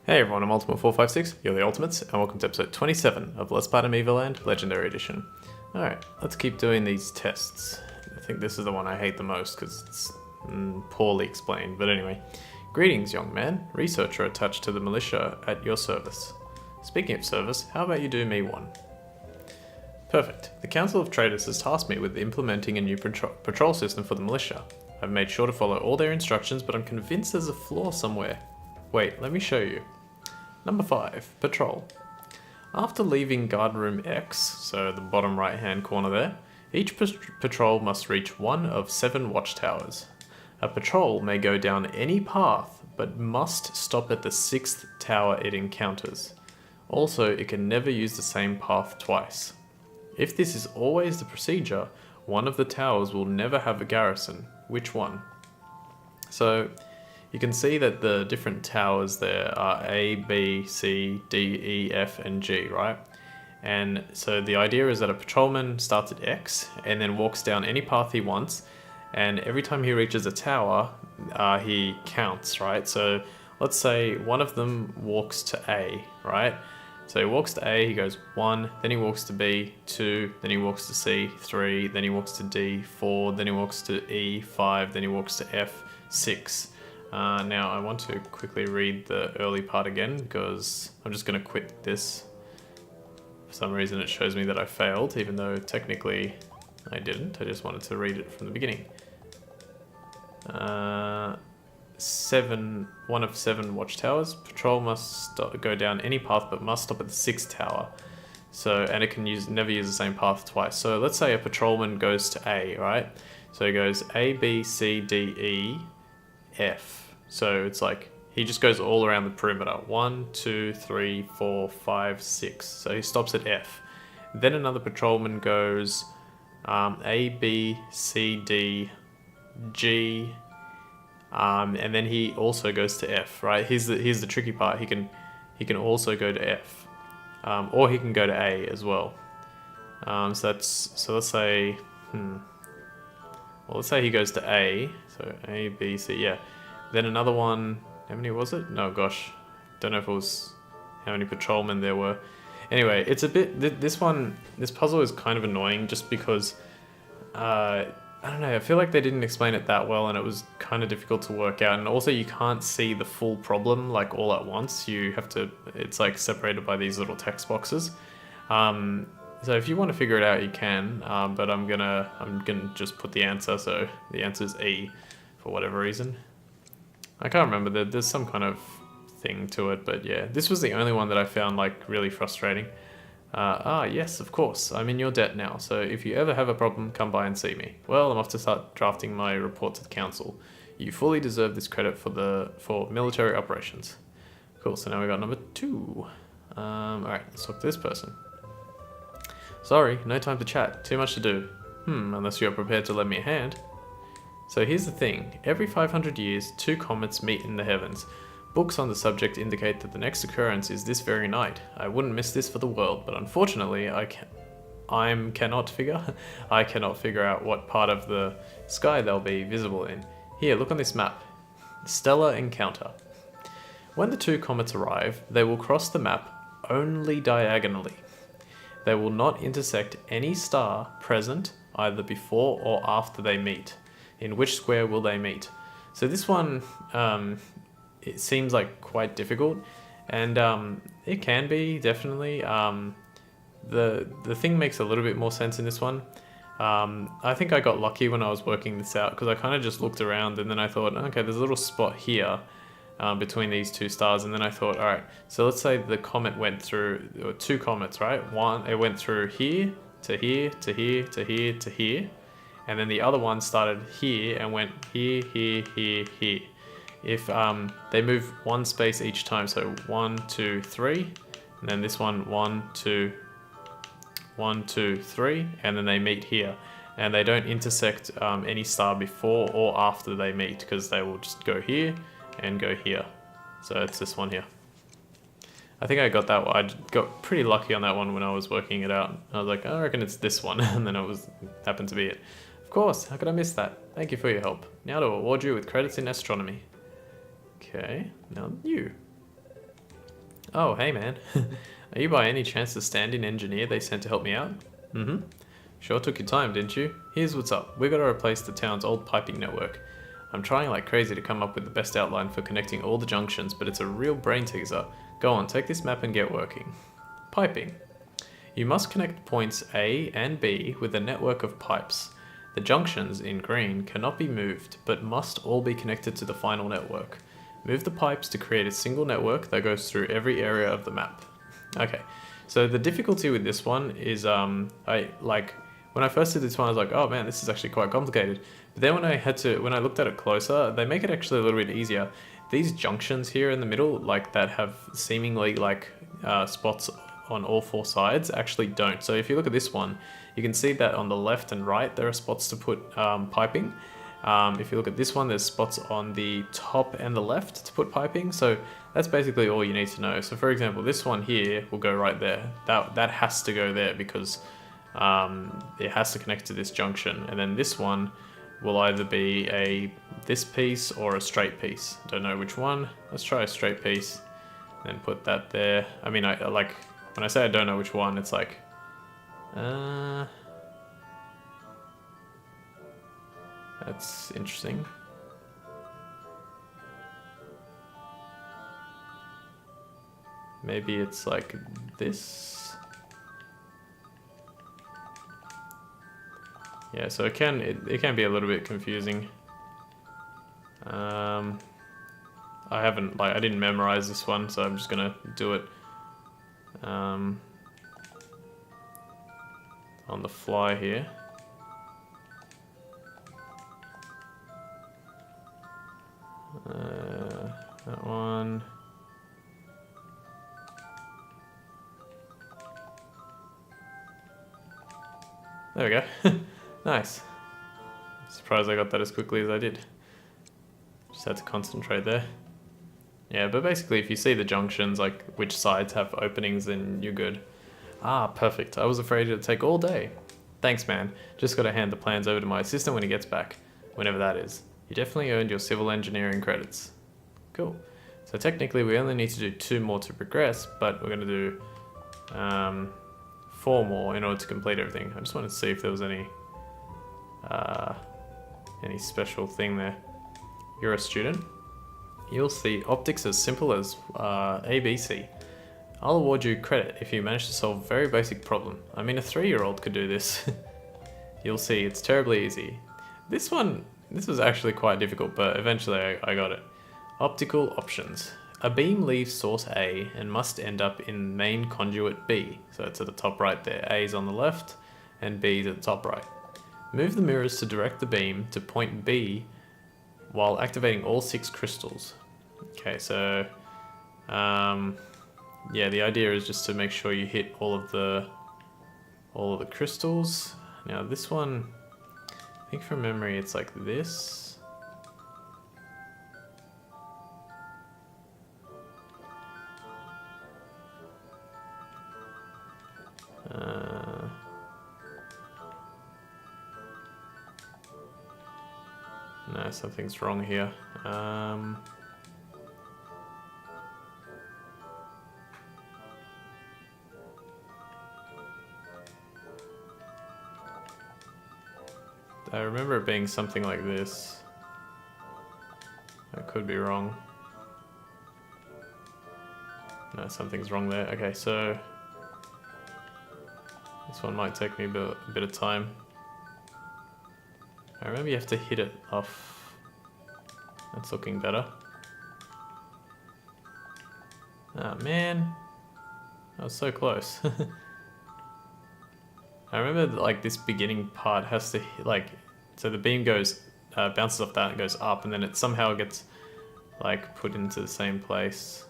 Hey everyone, I'm Ultimate456, you're the Ultimates, and welcome to episode 27 of Let's Play Evoland Legendary Edition. Alright, let's keep doing these tests. I think this is the one I hate the most because it's poorly explained, but anyway. Greetings, young man. Researcher attached to the militia at your service. Speaking of service, how about you do me one? Perfect. The Council of Traders has tasked me with implementing a new patrol system for the militia. I've made sure to follow all their instructions, but I'm convinced there's a flaw somewhere. Wait, let me show you. Number 5, Patrol. After leaving Guard Room X, so the bottom right hand corner there, each patrol must reach one of 7 watchtowers. A patrol may go down any path, but must stop at the 6th tower it encounters. Also, it can never use the same path twice. If this is always the procedure, one of the towers will never have a garrison. Which one? So, you can see that the different towers there are A, B, C, D, E, F, and G, right? And so the idea is that a patrolman starts at X and then walks down any path he wants, and every time he reaches a tower, he counts, right? So let's say one of them walks to A, right? So he walks to A, he goes 1, then he walks to B, 2, then he walks to C, 3, then he walks to D, 4, then he walks to E, 5, then he walks to F, 6. Now I want to quickly read the early part again because I'm just going to quit this. For some reason it shows me that I failed, even though technically I didn't. I just wanted to read it from the beginning. 1 of 7 watchtowers. Patrol must go down any path but must stop at the 6th tower. So, and it can never use the same path twice. So let's say a patrolman goes to A, right? So he goes A, B, C, D, E, F. So it's like he just goes all around the perimeter. 1, 2, 3, 4, 5, 6. So he stops at F. Then another patrolman goes A, B, C, D, G, and then he also goes to F. Right? Here's the tricky part. He can also go to F, or he can go to A as well. So let's say well, let's say he goes to A. So A, B, C, yeah. Then another one, how many was it? No, gosh, don't know if it was how many patrolmen there were. Anyway, it's a bit, this puzzle is kind of annoying just because, I don't know, I feel like they didn't explain it that well and it was kind of difficult to work out. And also you can't see the full problem like all at once. You have to, it's like separated by these little text boxes. So if you want to figure it out, you can, but I'm gonna just put the answer. So the answer is E for whatever reason. I can't remember, there's some kind of thing to it, but yeah, this was the only one that I found like really frustrating. Yes, of course, I'm in your debt now, so if you ever have a problem, come by and see me. Well, I'm off to start drafting my report to the council. You fully deserve this credit for military operations. Cool, so now we got number 2. Alright, let's talk to this person. Sorry, no time to chat, too much to do. Unless you're prepared to lend me a hand. So here's the thing, every 500 years, 2 comets meet in the heavens. Books on the subject indicate that the next occurrence is this very night. I wouldn't miss this for the world, but unfortunately I cannot figure out what part of the sky they'll be visible in. Here, look on this map. Stellar encounter. When the 2 comets arrive, they will cross the map only diagonally. They will not intersect any star present either before or after they meet. In which square will they meet? So this one, it seems like quite difficult, and it can be, definitely. The thing makes a little bit more sense in this one. I think I got lucky when I was working this out, because I kind of just looked around and then I thought, okay, there's a little spot here between these 2 stars, and then I thought, alright, so let's say the comet went through, there were 2 comets, right? One, it went through here, to here, to here, to here, to here. And then the other one started here and went here, here, here, here. If they move 1 space each time, so 1, 2, 3, and then this one 1, 2, 1, 2, 3, and then they meet here. And they don't intersect any star before or after they meet, because they will just go here and go here. So it's this one here. I think I got that one. I got pretty lucky on that one when I was working it out. I was like, I reckon it's this one, and then it happened to be it. Of course, how could I miss that? Thank you for your help. Now to award you with credits in astronomy. Okay, now you. Oh, hey man. Are you by any chance the stand-in engineer they sent to help me out? Mm-hmm. Sure took your time, didn't you? Here's what's up. We gotta replace the town's old piping network. I'm trying like crazy to come up with the best outline for connecting all the junctions, but it's a real brain teaser. Go on, take this map and get working. Piping. You must connect points A and B with a network of pipes. The junctions, in green, cannot be moved, but must all be connected to the final network. Move the pipes to create a single network that goes through every area of the map. Okay, so the difficulty with this one is, when I first did this one, I was like, oh man, this is actually quite complicated. But then when I looked at it closer, they make it actually a little bit easier. These junctions here in the middle, like that have seemingly like spots on all four sides, actually don't. So if you look at this one, you can see that on the left and right, there are spots to put piping. If you look at this one, there's spots on the top and the left to put piping. So that's basically all you need to know. So for example, this one here will go right there. That has to go there because it has to connect to this junction. And then this one will either be this piece or a straight piece. Don't know which one. Let's try a straight piece and put that there. I mean, I like, when I say I don't know which one, it's like, that's interesting. Maybe it's like this. Yeah, so it can be a little bit confusing. I didn't memorize this one, so I'm just gonna do it on the fly here. That one. There we go. Nice. Surprised I got that as quickly as I did. Just had to concentrate there. Yeah, but basically if you see the junctions, like which sides have openings, then you're good. Ah, perfect. I was afraid it'd take all day. Thanks, man. Just gotta hand the plans over to my assistant when he gets back. Whenever that is. You definitely earned your civil engineering credits. Cool. So technically we only need to do 2 more to progress, but we're gonna do 4 more in order to complete everything. I just wanted to see if there was any special thing there. You're a student? You'll see optics as simple as ABC. I'll award you credit if you manage to solve a very basic problem. I mean, a 3-year-old could do this. You'll see, it's terribly easy. This was actually quite difficult, but eventually I got it. Optical options. A beam leaves source A and must end up in main conduit B. So it's at the top right there. A is on the left and B is at the top right. Move the mirrors to direct the beam to point B while activating all 6 crystals. Okay, so yeah, the idea is just to make sure you hit all of the crystals. Now this one, I think from memory it's like this. No, something's wrong here. I remember it being something like this. I could be wrong. No, something's wrong there. Okay, so this one might take me a bit of time. I remember you have to hit it off. That's looking better. Ah, man. I was so close. I remember like this beginning part has to like, so the beam goes, bounces off that and goes up, and then it somehow gets like put into the same place.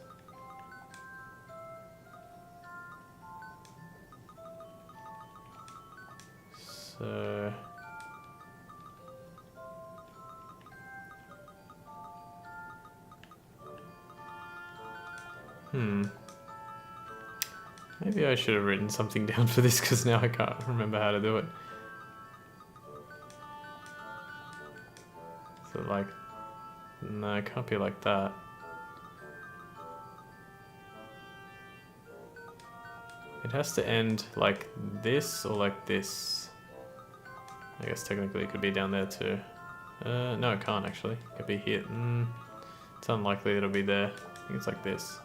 So maybe I should have written something down for this because now I can't remember how to do it. So like, no, it can't be like that. It has to end like this or like this. I guess technically it could be down there too. No, it can't actually. It could be here. It's unlikely it'll be there. I think it's like this.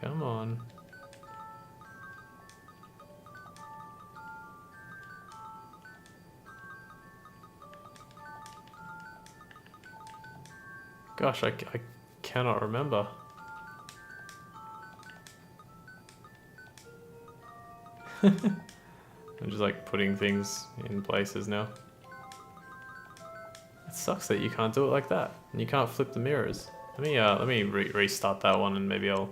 Come on. Gosh, I cannot remember. I'm just like putting things in places now. It sucks that you can't do it like that. And you can't flip the mirrors. Let me restart that one and maybe I'll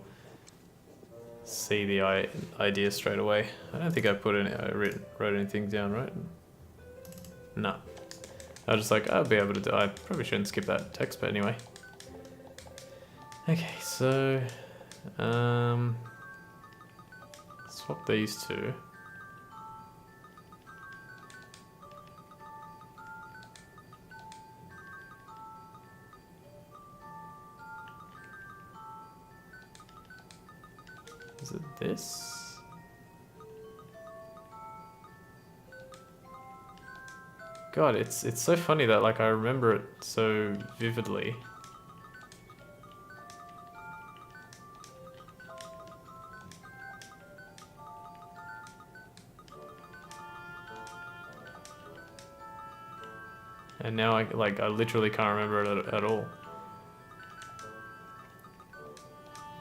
see the idea straight away. I don't think I wrote anything down, right? No. I was just like, I'll be able to do. I probably shouldn't skip that text, but anyway. Okay, so swap these two. Is it this? God, it's so funny that like I remember it so vividly. And now I literally can't remember it at all.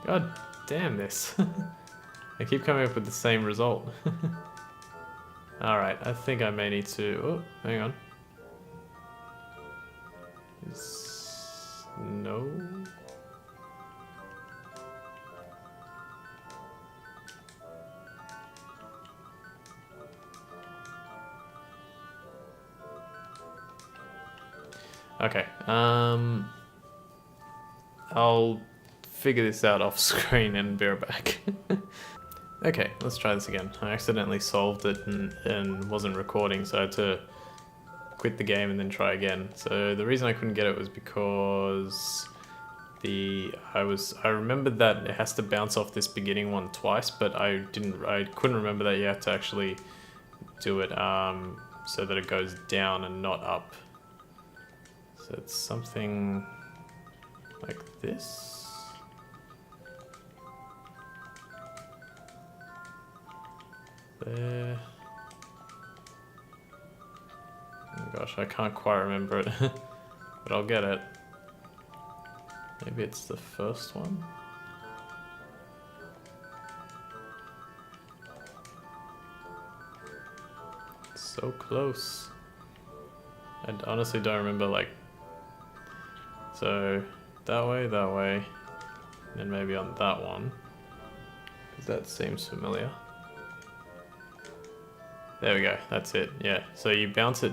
God damn this. I keep coming up with the same result. Alright, I think I may need to... Oh, hang on. No... Okay, I'll figure this out off screen and be right back. Okay, let's try this again. I accidentally solved it and wasn't recording, so I had to quit the game and then try again. So the reason I couldn't get it was because I remembered that it has to bounce off this beginning one twice, but I couldn't remember that you have to actually do it so that it goes down and not up. So it's something like this. There. Oh gosh, I can't quite remember it, but I'll get it. Maybe it's the first one? So close. I honestly don't remember, like, so that way, and then maybe on that one, because that seems familiar. There we go, that's it, yeah. So you bounce it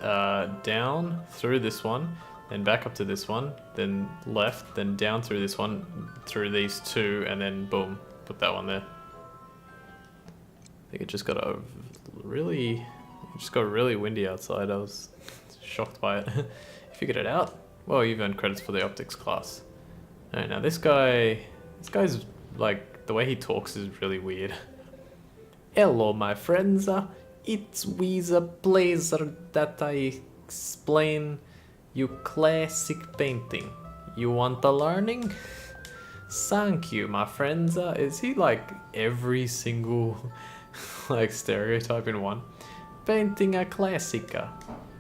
down through this one, then back up to this one, then left, then down through this one, through these two, and then boom, put that one there. I think it just got really windy outside. I was shocked by it. You figured it out? Well, you've earned credits for the optics class. Alright, now this guy's like, the way he talks is really weird. Hello, my friends. It's with a pleasure that I explain you classic painting. You want the learning? Thank you, my friends. Is he like every single like stereotype in one? Painting a classica.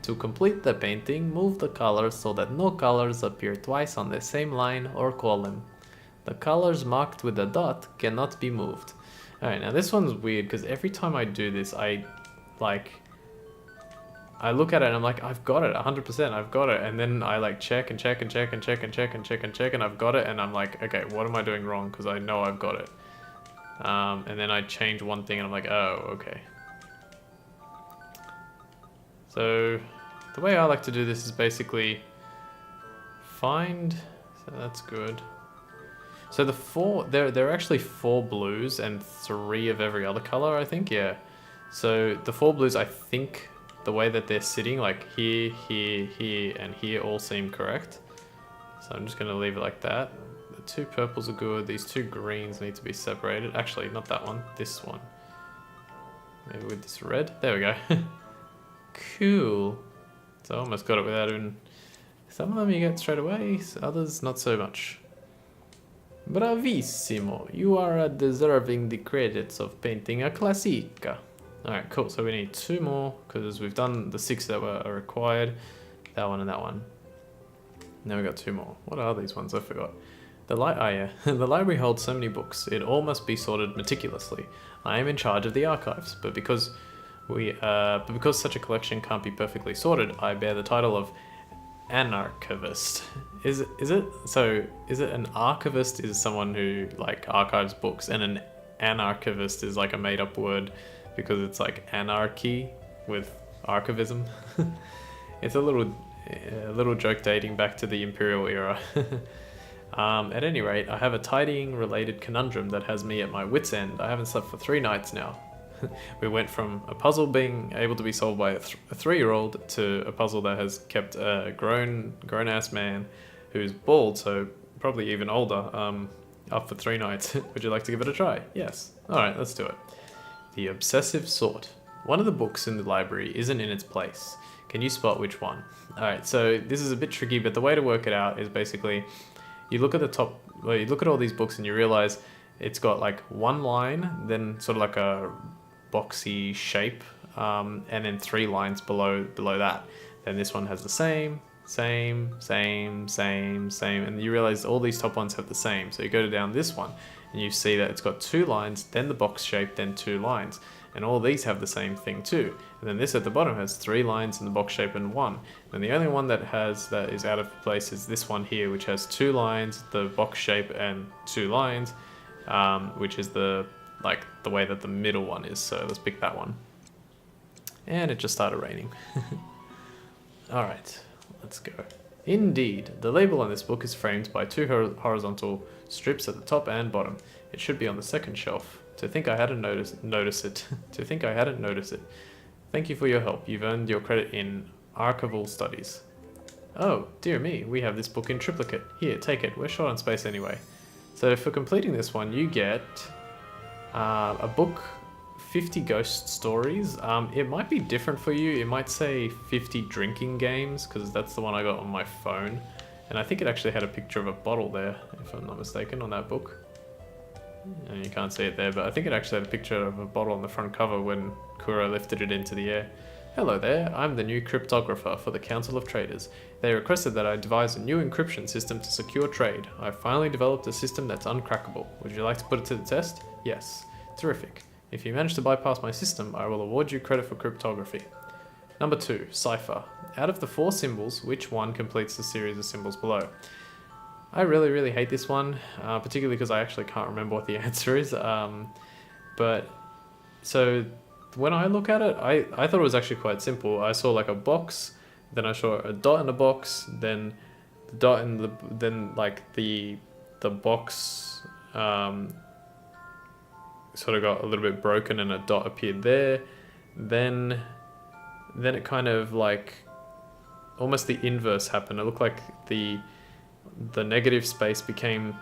To complete the painting, move the colors so that no colors appear twice on the same line or column. The colors marked with a dot cannot be moved. Alright, now this one's weird because every time I do this, I look at it and I'm like, I've got it, 100%, I've got it. And then I like check and check and check and check and check and check and check and I've got it. And I'm like, okay, what am I doing wrong? Because I know I've got it. And then I change one thing and I'm like, oh, okay. So the way I like to do this is basically find, so that's good. So the there are actually 4 blues and 3 of every other color, I think, yeah. So the 4 blues, I think the way that they're sitting, like here, here, here, and here all seem correct. So I'm just going to leave it like that. The 2 purples are good. These 2 greens need to be separated. Actually, not that one. This one. Maybe with this red. There we go. Cool. So I almost got it without even... Some of them you get straight away, others not so much. Bravissimo. You are deserving the credits of painting a classica. Alright, cool. So we need 2 more, because we've done the 6 that were required. That one and that one. Now we got 2 more. What are these ones? I forgot. The library holds so many books. It all must be sorted meticulously. I am in charge of the archives, but because such a collection can't be perfectly sorted, I bear the title of anarchivist. Is it? So is it an archivist is someone who like archives books, and an anarchivist is like a made up word because it's like anarchy with archivism? It's a little joke dating back to the Imperial era. At any rate, I have a tidying related conundrum that has me at my wit's end. I haven't slept for 3 nights now. We went from a puzzle being able to be solved by a 3-year-old to a puzzle that has kept a grown-ass man who's bald, so probably even older, up for 3 nights. Would you like to give it a try? Yes. Alright, let's do it. The Obsessive Sort. One of the books in the library isn't in its place. Can you spot which one? Alright, so this is a bit tricky, but the way to work it out is basically you look at the top, well, you look at all these books and you realize it's got like 1 line, then sort of like a boxy shape, and then 3 lines below that. Then this one has the same, and you realize all these top ones have the same. So you go down this one and you see that it's got 2 lines, then the box shape, then 2 lines. And all these have the same thing too. And then this at the bottom has 3 lines in the box shape and 1. And the only one that is out of place is this one here, which has 2 lines, the box shape, and 2 lines, which is the way that the middle one is. So let's pick that one. And it just started raining. Alright, let's go. Indeed, the label on this book is framed by 2 horizontal strips at the top and bottom. It should be on the 2nd shelf. To think I hadn't noticed it. To think I hadn't noticed it. Thank you for your help. You've earned your credit in archival studies. Oh, dear me, we have this book in triplicate. Here, take it. We're short on space anyway. So for completing this one, you get a book, 50 ghost stories. It might be different for you. It might say 50 drinking games, because that's the one I got on my phone. And I think it actually had a picture of a bottle there, if I'm not mistaken, on that book. And you can't see it there, but I think it actually had a picture of a bottle on the front cover when Kuro lifted it into the air. Hello there, I'm the new cryptographer for the Council of Traders. They requested that I devise a new encryption system to secure trade. I've finally developed a system that's uncrackable. Would you like to put it to the test? Yes. Terrific. If you manage to bypass my system, I will award you credit for cryptography. Number 2, cipher. Out of the 4 symbols, which one completes the series of symbols below? I really hate this one, particularly because I actually can't remember what the answer is. But so when I look at it, I thought it was actually quite simple. I saw like a box, then I saw a dot in a box, then the dot in the box sort of got a little bit broken and a dot appeared there. Then it kind of like almost the inverse happened. It looked like the negative space became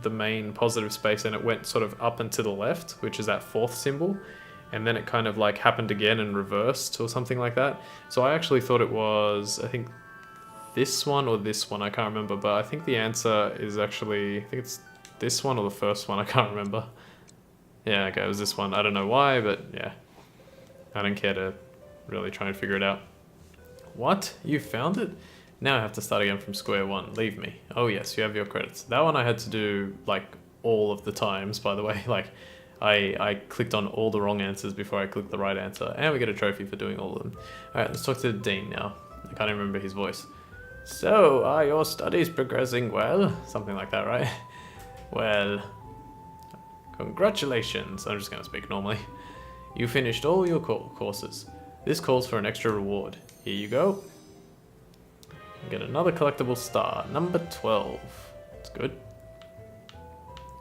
the main positive space, and it went sort of up and to the left, which is that 4th symbol, and then it kind of like happened again and reversed or something like that. So I actually thought it was, I think this one or this one, I can't remember, but I think the answer is actually, I think it's this one or the first one, I can't remember. Yeah, okay, it was this one. I don't know why, but yeah, I don't care to really try and figure it out. What? You found it? Now I have to start again from square one. Leave me. Oh yes, you have your credits. That one I had to do like all of the times, by the way. Like I clicked on all the wrong answers before I clicked the right answer. And we get a trophy for doing all of them. Alright, let's talk to the Dean now. I can't even remember his voice. So, are your studies progressing well? Something like that, right? Well, congratulations. I'm just going to speak normally. You finished all your courses. This calls for an extra reward. Here you go. Get another collectible star, number 12. That's good.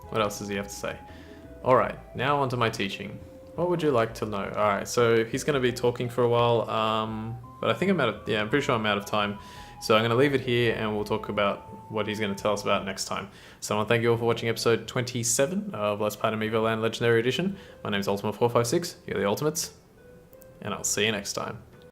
What else does he have to say? Alright, now on to my teaching. What would you like to know? Alright, so he's going to be talking for a while, but I think I'm pretty sure I'm out of time. So I'm going to leave it here and we'll talk about what he's going to tell us about next time. So I want to thank you all for watching episode 27 of Let's Play Evoland Legendary Edition. My name is Ultima456, you're the Ultimates, and I'll see you next time.